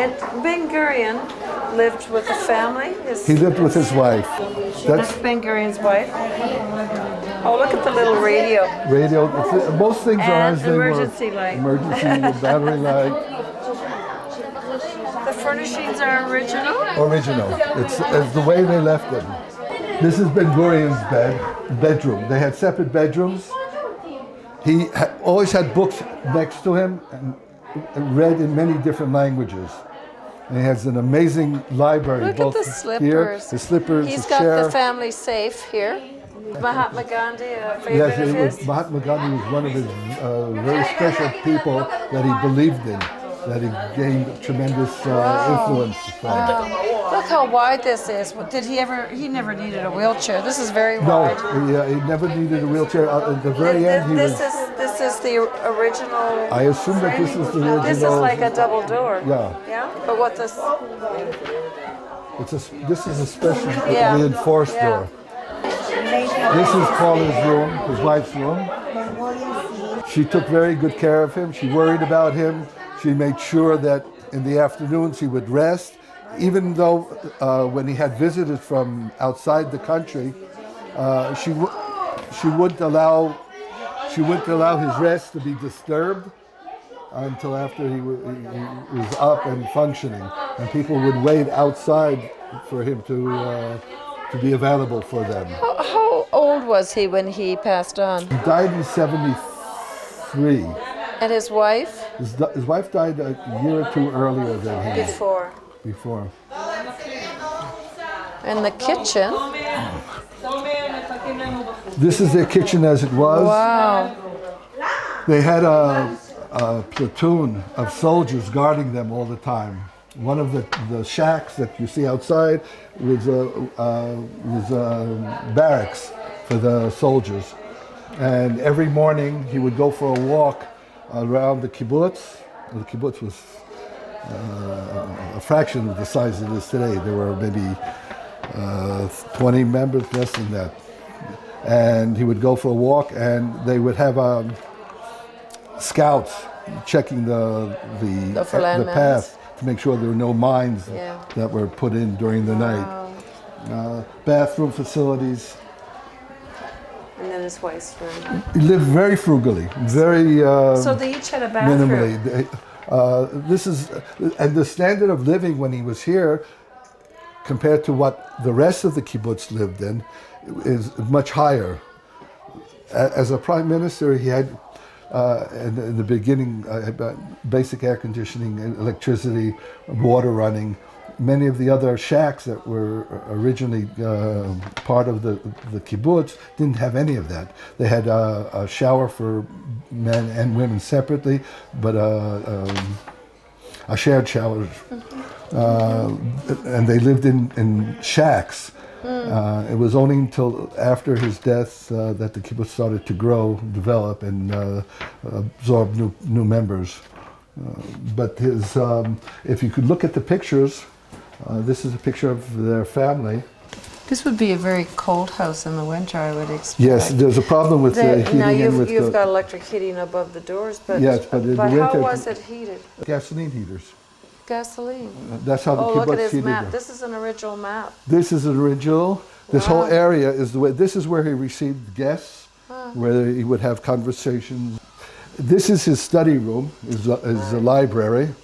And Ben Gurion lived with a family. He lived with his wife. That's Ben Gurion's wife. Oh, look at the little radio. Radio. Most things are And as they were. emergency light. Emergency battery light. The furnishings are original? Original. It's the way they left them. This is Ben Gurion's bedroom. They had separate bedrooms. He always had books next to him and read in many different languages. And he has an amazing library. Look both at the slippers. Here, the slippers, He's the got chair. the family safe here. Mahatma Gandhi, a favorite Yes, of his? Mahatma Gandhi was one of his very special people that he believed in, that he gained tremendous influence from. Look how wide this is. Did he ever? He never needed a wheelchair. This is very wide. No, he never needed a wheelchair. At the very end, This is the original. I assume that this is the original. This is like a double door. Yeah. Yeah. But what this? This is a special Yeah. reinforced Yeah. door. This is Paula's room, his wife's room. She took very good care of him. She worried about him. She made sure that in the afternoons he would rest. Even though when he had visitors from outside the country, she wouldn't allow his rest to be disturbed until after he was up and functioning, and people would wait outside for him to be available for them. How old was he when he passed on? He died in '73. And his wife? His wife died a year or two earlier than him. Before. And the kitchen? This is their kitchen as it was. Wow. They had a platoon of soldiers guarding them all the time. One of the shacks that you see outside was barracks for the soldiers. And every morning he would go for a walk around the kibbutz. The kibbutz was a fraction of the size it is today. There were maybe 20 members, less than that. And he would go for a walk, and they would have scouts checking the path to make sure there were no mines that were put in during the night. Bathroom facilities. And then his wife's room. He lived very frugally, very so they each had a bathroom. minimally. And the standard of living when he was here, compared to what the rest of the kibbutz lived in, is much higher. As a prime minister, he had, in the beginning, basic air conditioning, electricity, water running. Many of the other shacks that were originally part of the kibbutz didn't have any of that. They had a shower for men and women separately, but a shared shower. And they lived in shacks. It was only until after his death that the kibbutz started to grow, develop, and absorb new members. But his, if you could look at the pictures, this is a picture of their family. This would be a very cold house in the winter, I would expect. Yes, there's a problem with the heating. Now you've got electric heating above the doors, but yes, but in the winter, how was it heated? Gasoline heaters. Gasoline. That's how the kibbutz look at his heated map. them. This is an original map. This is an original. This whole area is the way. This is where he received guests, where he would have conversations. This is his study room. Is a library.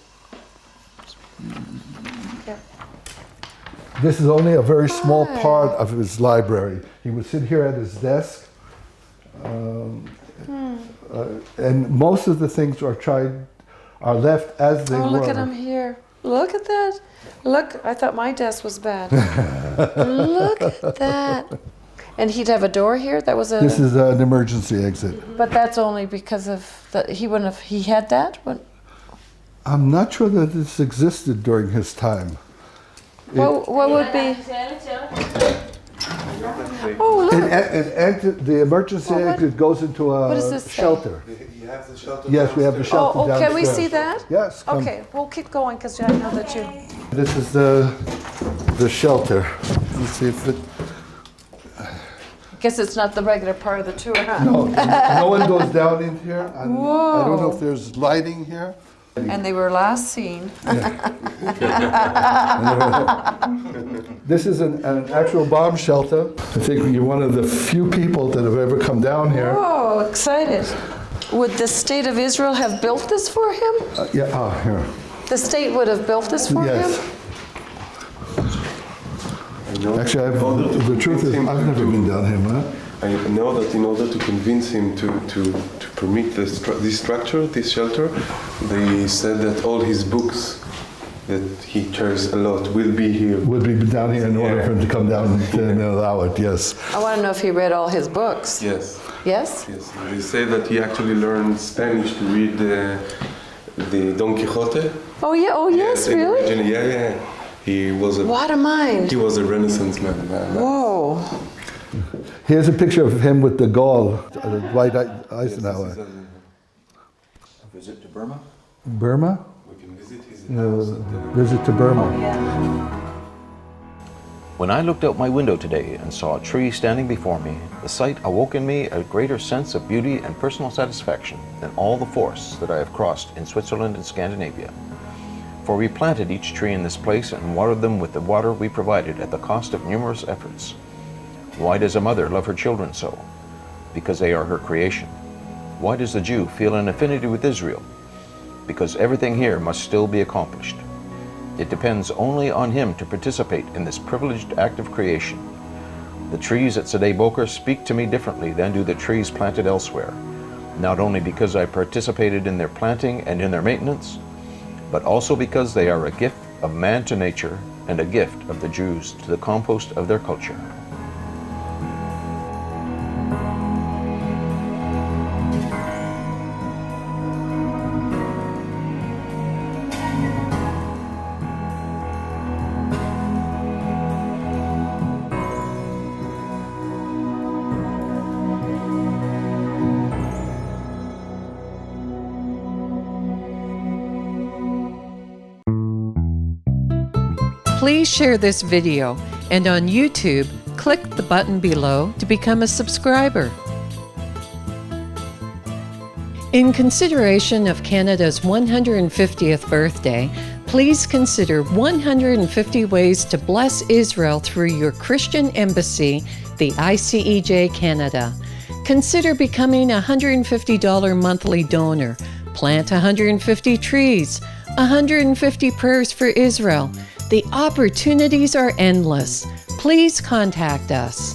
This is only a very small part of his library. He would sit here at his desk, and most of the things are left as they were. Oh, look at him here. Look at that. Look, I thought my desk was bad. Look at that. And he'd have a door here? That was a... This is an emergency exit. But that's only because of... he wouldn't have... He had that? I'm not sure that this existed during his time. What would be... Oh, look. The emergency exit goes into a shelter. You have the shelter. Yes, we have the shelter downstairs. Can we see that? Yes. Come. Okay, we'll keep going because I know that you... This is the shelter. Let's see if it... Guess it's not the regular part of the tour, huh? No one goes down in here. I don't know if there's lighting here. And they were last seen. This is an actual bomb shelter. I think you're one of the few people that have ever come down here. Oh, excited. Would the state of Israel have built this for him? Here. The state would have built this for Yes. him? Actually, the truth is, I've never been down here, man. I know that in order to convince him to permit this structure, this shelter, they said that all his books that he cherishes a lot will be here. Would be down here in order for him to come down and allow it, yes. I want to know if he read all his books. Yes. Yes? Yes. They say that he actually learned Spanish to read the Don Quixote. Oh, yeah. Oh, yes, and really? originally, yeah. He was What a mind. He was a Renaissance man. Whoa. Here's a picture of him with de Gaulle, Dwight Eisenhower. Yes, A visit to Burma? Burma? we can visit his house. Visit to Burma. When I looked out my window today and saw a tree standing before me, the sight awoke in me a greater sense of beauty and personal satisfaction than all the forests that I have crossed in Switzerland and Scandinavia. For we planted each tree in this place and watered them with the water we provided at the cost of numerous efforts. Why does a mother love her children so? Because they are her creation. Why does the Jew feel an affinity with Israel? Because everything here must still be accomplished. It depends only on him to participate in this privileged act of creation. The trees at Sadeh Boker speak to me differently than do the trees planted elsewhere, not only because I participated in their planting and in their maintenance, but also because they are a gift of man to nature and a gift of the Jews to the compost of their culture. Please share this video, and on YouTube, click the button below to become a subscriber. In consideration of Canada's 150th birthday, please consider 150 ways to bless Israel through your Christian embassy, the ICEJ Canada. Consider becoming a $150 monthly donor. Plant 150 trees, 150 prayers for Israel. The opportunities are endless. Please contact us.